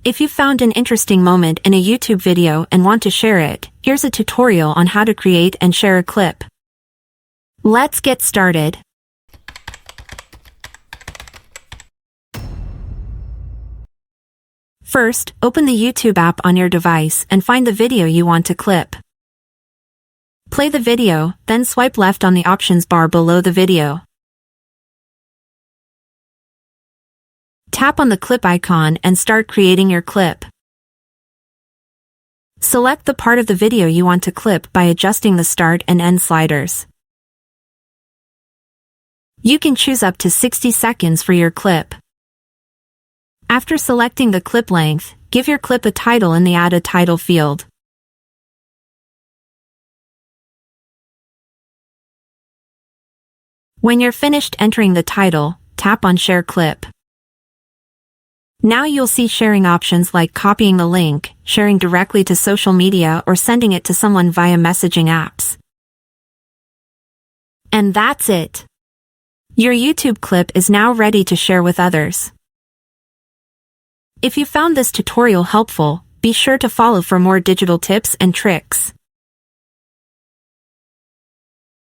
If you found an interesting moment in a YouTube video and want to share it, here's a tutorial on how to create and share a clip. Let's get started. First, open the YouTube app on your device and find the video you want to clip. Play the video, then swipe left on the options bar below the video. Tap on the clip icon and start creating your clip. Select the part of the video you want to clip by adjusting the start and end sliders. You can choose up to 60 seconds for your clip. After selecting the clip length, give your clip a title in the Add a Title field. When you're finished entering the title, tap on Share Clip. Now you'll see sharing options like copying the link, sharing directly to social media, or sending it to someone via messaging apps. And that's it. Your YouTube clip is now ready to share with others. If you found this tutorial helpful, be sure to follow for more digital tips and tricks.